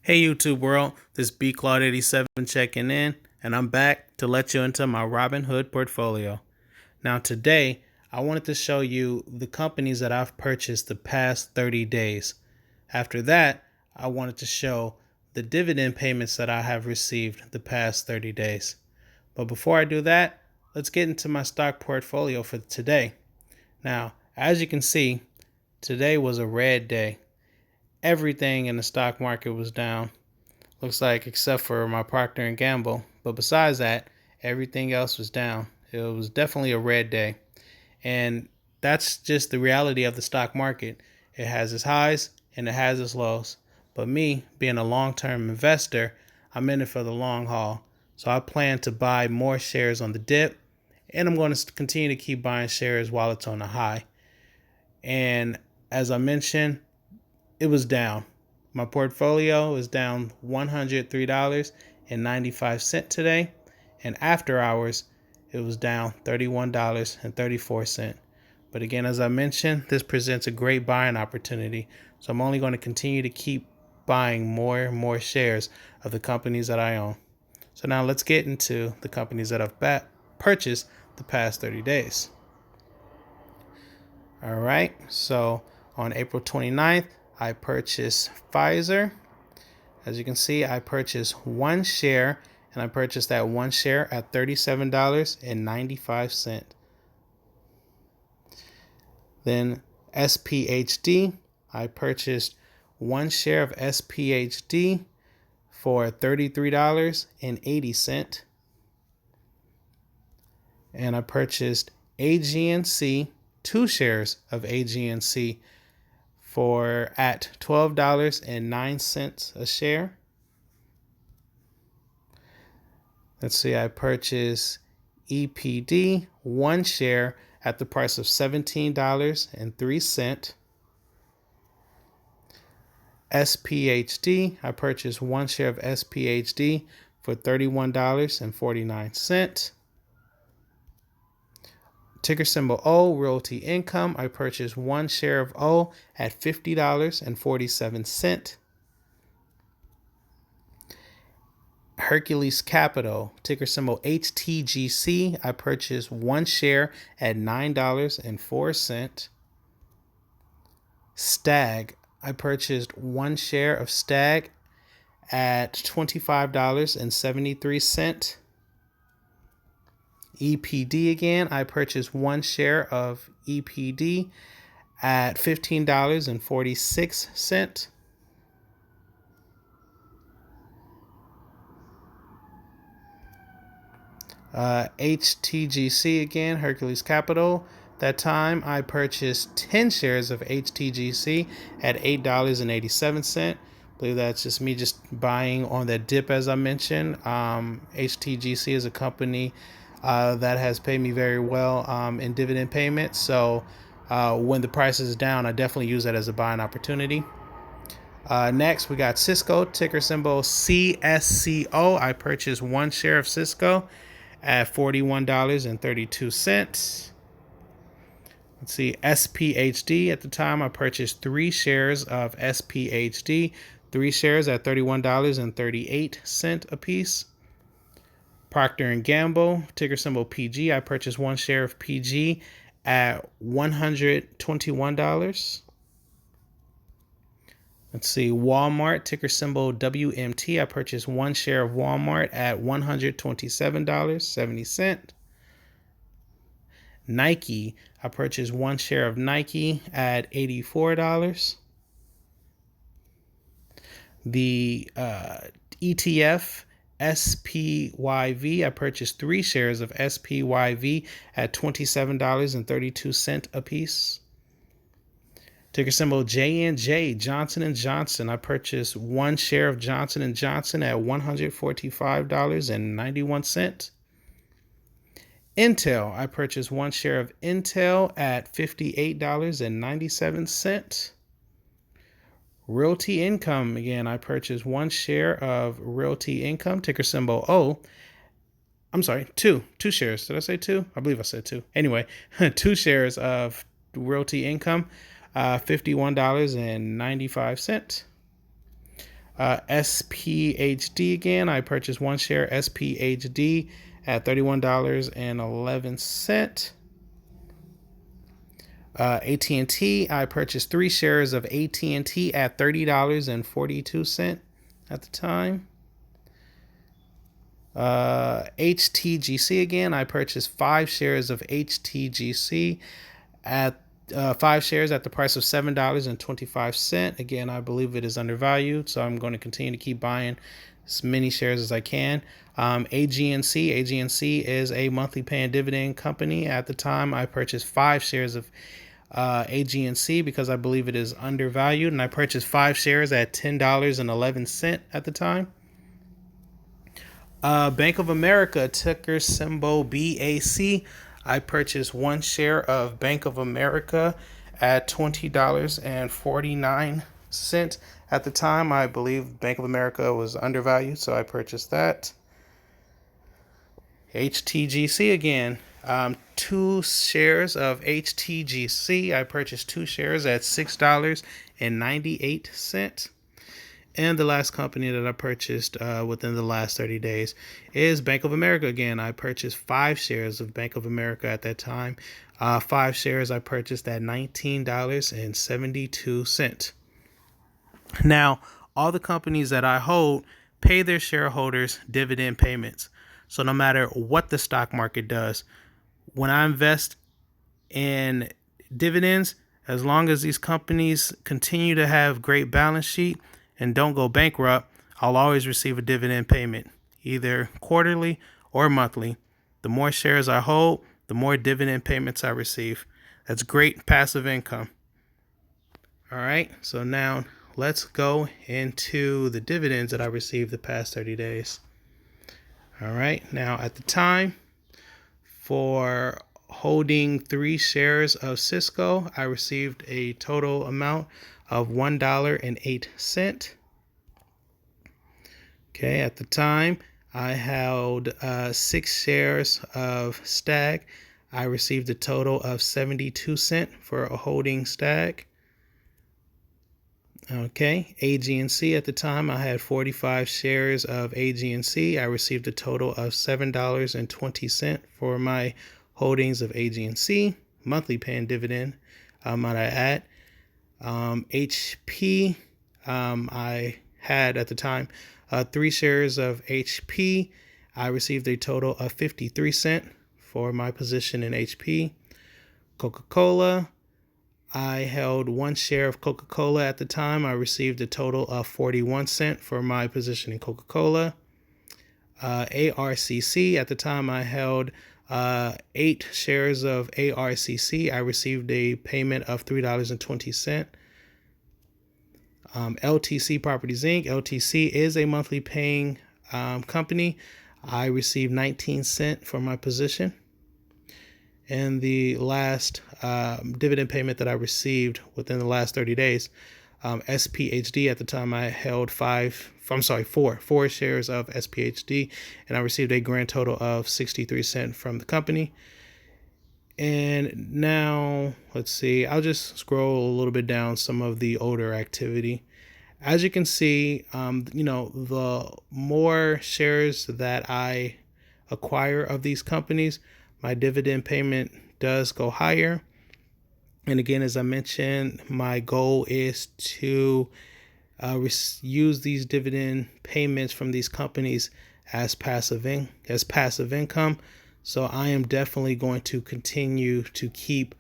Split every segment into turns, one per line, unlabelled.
Hey YouTube world, this B Claude 87 checking in, and I'm back to let you into my Robinhood portfolio. Now today, I wanted to show you the companies that I've purchased the past 30 days. After that, I wanted to show the dividend payments that I have received the past 30 days. But before I do that, let's get into my stock portfolio for today. Now, as you can see, today was a red day. Everything in the stock market was down. Looks like except for my Procter and Gamble. But besides that, everything else was down. It was definitely a red day. And that's just the reality of the stock market. It has its highs and it has its lows. But me, being a long-term investor, I'm in it for the long haul. So I plan to buy more shares on the dip. And I'm going to continue to keep buying shares while it's on the high. And as I mentioned, it was down. My portfolio is down $103.95 today, and after hours, it was down $31.34. But again, as I mentioned, this presents a great buying opportunity, so I'm only going to continue to keep buying more and more shares of the companies that I own. So now let's get into the companies that I've purchased the past 30 days. All right, so on April 29th, I purchased Pfizer. As you can see, I purchased one share, and I purchased that one share at $37.95. Then SPHD, I purchased one share of SPHD for $33.80. And I purchased AGNC, two shares of AGNC for at $12.09 a share. Let's see, I purchased EPD, one share at the price of $17.03. SPHD, I purchased one share of SPHD for $31.49. Ticker symbol O, Realty Income, I purchased one share of O at $50.47. Hercules Capital, ticker symbol HTGC, I purchased one share at $9.04. Stag, I purchased one share of Stag at $25.73. EPD again, I purchased one share of EPD at $15.46. HTGC again, Hercules Capital. That time I purchased 10 shares of HTGC at $8.87. I believe that's just me buying on that dip, as I mentioned. HTGC is a company that has paid me very well in dividend payments. So when the price is down, I definitely use that as a buying opportunity. Next, we got Cisco, ticker symbol CSCO. I purchased one share of Cisco at $41.32. Let's see, SPHD. At the time, I purchased three shares of SPHD, three shares at $31.38 a piece. Procter and Gamble, ticker symbol PG. I purchased one share of PG at $121. Let's see, Walmart, ticker symbol WMT. I purchased one share of Walmart at $127.70. Nike, I purchased one share of Nike at $84. The ETF SPYV, I purchased three shares of SPYV at $27.32 a piece. Ticker symbol JNJ, Johnson & Johnson. I purchased one share of Johnson & Johnson at $145.91. Intel, I purchased one share of Intel at $58.97. Realty Income, again, I purchased one share of Realty Income, ticker symbol O. I'm sorry, two shares. Did I say two? I believe I said two. Anyway, two shares of Realty Income, $51.95. SPHD again, I purchased one share SPHD at $31.11. AT&T, I purchased 3 shares of AT&T at $30.42 at the time. HTGC again, I purchased 5 shares of HTGC at 5 shares at the price of $7.25. Again, I believe it is undervalued, so I'm going to continue to keep buying as many shares as I can. AGNC is a monthly paying dividend company. At the time, I purchased 5 shares of AGNC because I believe it is undervalued, and I purchased 5 shares at $10.11 at the time. Bank of America, ticker symbol BAC. I purchased 1 share of Bank of America at $20.49 at the time. I believe Bank of America was undervalued, so I purchased that. HTGC again, 2 shares of HTGC. I purchased 2 shares at $6.98. And the last company that I purchased within the last 30 days is Bank of America again. I purchased 5 shares of Bank of America at that time. 5 shares I purchased at $19.72. Now, all the companies that I hold pay their shareholders dividend payments. So no matter what the stock market does, when I invest in dividends, as long as these companies continue to have great balance sheet and don't go bankrupt, I'll always receive a dividend payment, either quarterly or monthly. The more shares I hold, the more dividend payments I receive. That's great passive income. All right, so now let's go into the dividends that I received the past 30 days. All right, now at the time, for holding 3 shares of Cisco, I received a total amount of $1.08. Okay, at the time, I held 6 shares of Stag. I received a total of 72 cents for a holding Stag. Okay, AGNC at the time, I had 45 shares of AGNC. I received a total of $7.20 for my holdings of AGNC, monthly paying dividend, might I add. HP, I had at the time 3 shares of HP. I received a total of 53 cents for my position in HP. Coca-Cola, I held 1 share of Coca-Cola at the time. I received a total of 41 cents for my position in Coca-Cola. ARCC, at the time I held 8 shares of ARCC. I received a payment of $3.20. LTC Properties Inc. LTC is a monthly paying company. I received 19 cents for my position. And the last dividend payment that I received within the last 30 days, SPHD, at the time I held 4 shares of SPHD, and I received a grand total of 63 cents from the company. And now, let's see, I'll just scroll a little bit down some of the older activity. As you can see, the more shares that I acquire of these companies, my dividend payment does go higher. And again, as I mentioned, my goal is to use these dividend payments from these companies as passive income. So I am definitely going to continue to keep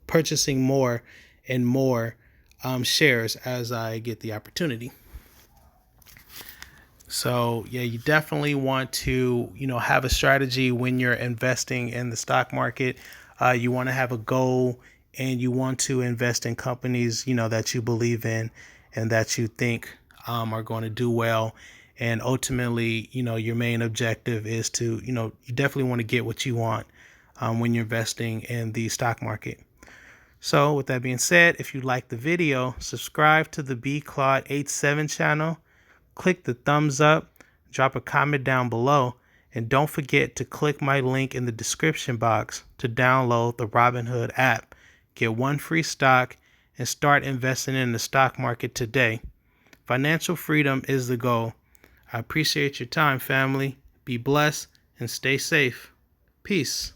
purchasing more and more shares as I get the opportunity. So yeah, you definitely want to, have a strategy when you're investing in the stock market. You want to have a goal, and you want to invest in companies, that you believe in and that you think are going to do well. And ultimately, your main objective is to, you definitely want to get what you want when you're investing in the stock market. So with that being said, if you like the video, subscribe to the BClaud87 channel. Click the thumbs up, drop a comment down below, and don't forget to click my link in the description box to download the Robinhood app. Get 1 free stock and start investing in the stock market today. Financial freedom is the goal. I appreciate your time, family. Be blessed and stay safe. Peace.